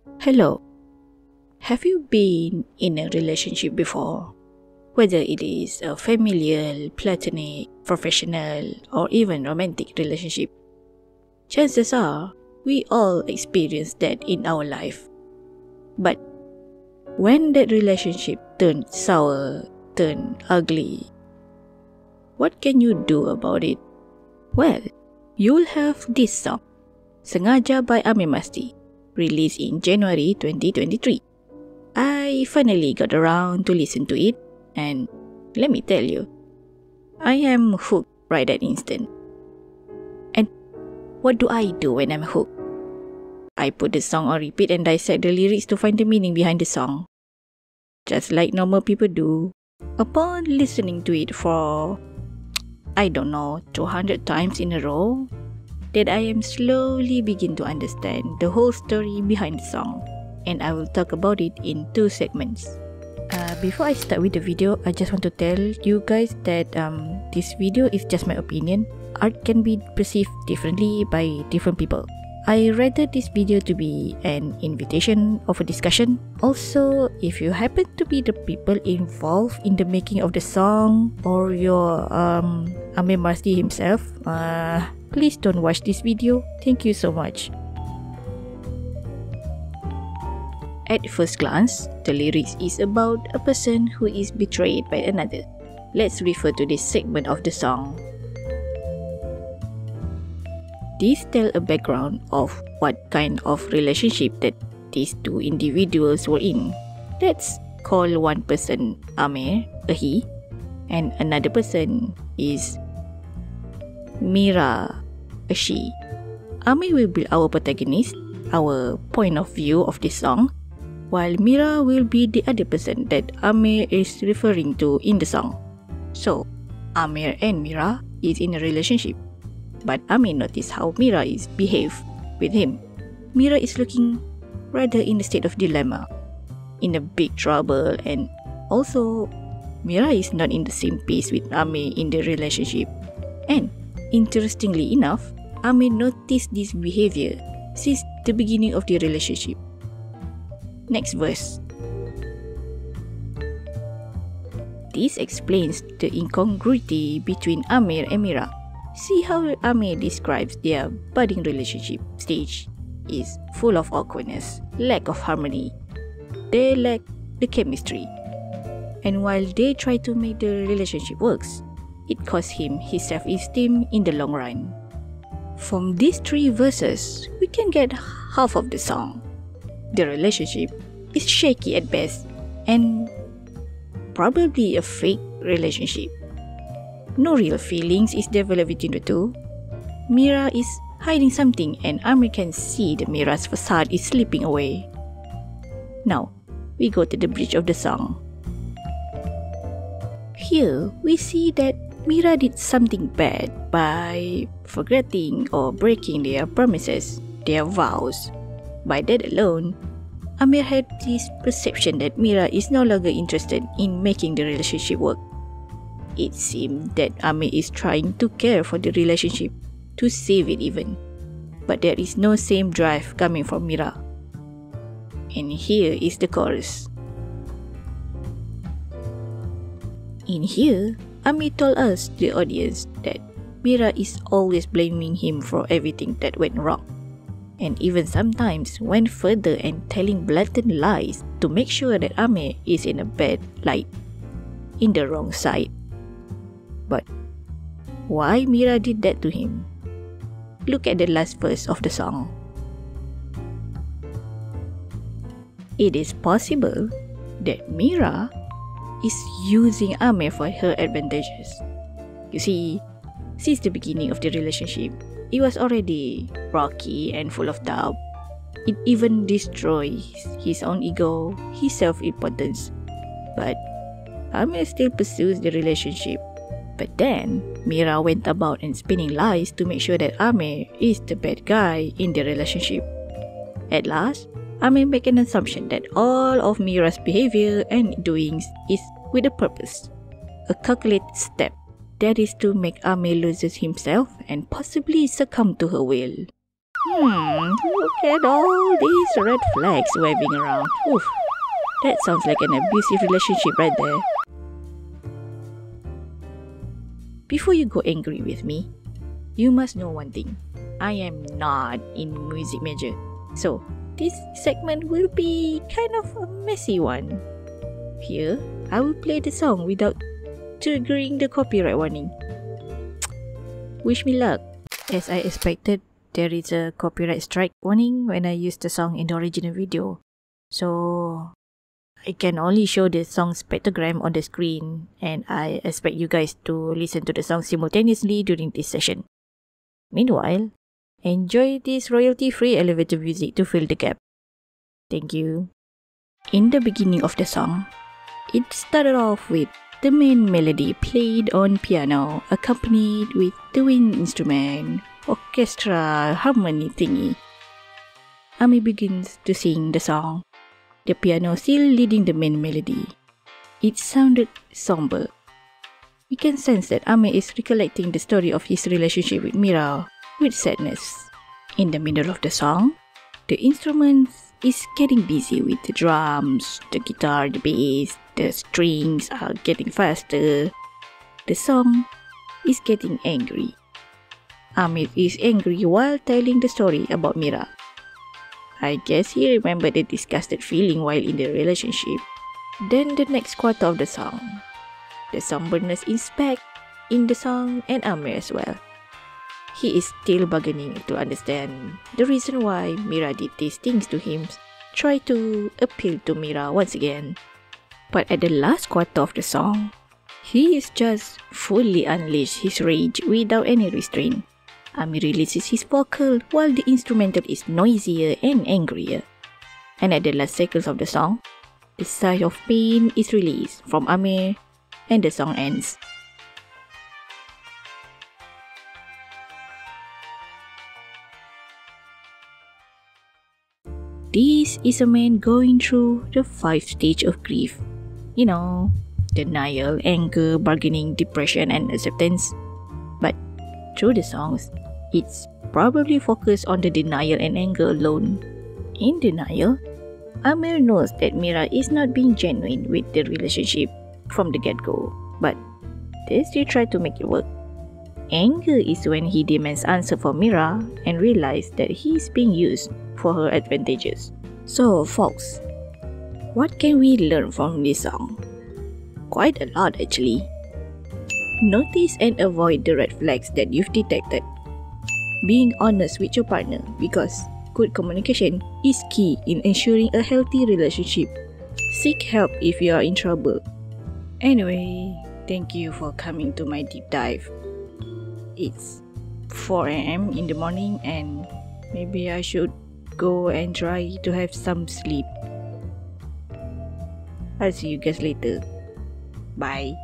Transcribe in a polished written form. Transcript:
Hello. Have you been in a relationship before? Whether it is a familial, platonic, professional, or even romantic relationship. Chances are, we all experience that in our life. But when that relationship turned sour, turned ugly, what can you do about it? Well, you'll have this song, Sengaja by Amir Masti, released in January 2023. I finally got around to listen to it, and let me tell you, I am hooked right that instant. And what do I do when I'm hooked? I put the song on repeat and dissect the lyrics to find the meaning behind the song. Just like normal people do. Upon listening to it for, 200 times in a row, that I am slowly begin to understand the whole story behind the song. And I will talk about it in 2 segments. Before I start with the video, I just want to tell you guys that this video is just my opinion. Art can be perceived differently by different people. I rather this video to be an invitation of a discussion. Also, if you happen to be the people involved in the making of the song or your Amir Masti himself, please don't watch this video. Thank you so much. At first glance, the lyrics is about a person who is betrayed by another. Let's refer to this segment of the song. These tell a background of what kind of relationship that these 2 individuals were in. Let's call one person Amir, a he, and another person is Mira, a she. Amir will be our protagonist, our point of view of this song, while Mira will be the other person that Amir is referring to in the song. So, Amir and Mira is in a relationship, but Amir notice how Mira is behave with him. Mira is looking rather in a state of dilemma, in a big trouble, and also Mira is not in the same pace with Amir in the relationship. And interestingly enough, Amir noticed this behavior since the beginning of the relationship. Next verse. This explains the incongruity between Amir and Mira. See how Amir describes their budding relationship stage is full of awkwardness, lack of harmony. They lack the chemistry. And while they try to make the relationship works, it costs him his self-esteem in the long run. From these 3 verses, we can get half of the song. The relationship is shaky at best and probably a fake relationship. No real feelings is developed between the 2. Mira is hiding something and Amir can see the Mira's facade is slipping away. Now, we go to the bridge of the song. Here, we see that Mira did something bad by forgetting or breaking their promises, their vows. By that alone, Amir had this perception that Mira is no longer interested in making the relationship work. It seemed that Amir is trying to care for the relationship, to save it even. But there is no same drive coming from Mira. And here is the chorus. In here, Amir told us, the audience, that Mira is always blaming him for everything that went wrong. And even sometimes went further and telling blatant lies to make sure that Amir is in a bad light, in the wrong side. But why Mira did that to him? Look at the last verse of the song. It is possible that Mira is using Amir for her advantages. You see, since the beginning of the relationship, it was already rocky and full of doubt. It even destroys his own ego, his self-importance. But Amir still pursues the relationship. But then, Mira went about and spinning lies to make sure that Amir is the bad guy in the relationship. At last, Amir made an assumption that all of Mira's behavior and doings is with a purpose, a calculated step. That is to make Amir loses himself and possibly succumb to her will. Look at all these red flags waving around. Oof, that sounds like an abusive relationship right there. Before you go angry with me, you must know one thing. I am not in music major, so this segment will be kind of a messy one. Here, I will play the song without triggering the copyright warning. Wish me luck. As I expected, there is a copyright strike warning when I use the song in the original video. So I can only show the song spectrogram on the screen, and I expect you guys to listen to the song simultaneously during this session. Meanwhile, enjoy this royalty-free elevator music to fill the gap. Thank you. In the beginning of the song, it started off with the main melody played on piano, accompanied with the wind instrument, orchestra, harmony thingy. Ame begins to sing the song, the piano still leading the main melody. It sounded somber. We can sense that Ame is recollecting the story of his relationship with Mira with sadness. In the middle of the song, the instruments is getting busy with the drums, the guitar, the bass, the strings are getting faster. The song is getting angry. Amit is angry while telling the story about Mira. I guess he remembered the disgusted feeling while in the relationship. Then the next quarter of the song, the somberness is back in the song and Amir as well. He is still bargaining to understand the reason why Mira did these things to him, try to appeal to Mira once again. But at the last quarter of the song, he is just fully unleashed his rage without any restraint. Amir releases his vocal while the instrumental is noisier and angrier. And at the last seconds of the song, the sigh of pain is released from Amir and the song ends. This is a man going through the 5 stages of grief. You know, denial, anger, bargaining, depression, and acceptance. But through the songs, it's probably focused on the denial and anger alone. In denial, Amir knows that Mira is not being genuine with the relationship from the get-go, but they still try to make it work. Anger is when he demands answer from Mira and realizes that he is being used for her advantages. So folks, what can we learn from this song? Quite a lot actually. Notice and avoid the red flags that you've detected. Being honest with your partner, because good communication is key in ensuring a healthy relationship. Seek help if you are in trouble. Anyway, thank you for coming to my deep dive. It's 4 AM in the morning and maybe I should go and try to have some sleep. I'll see you guys later. Bye.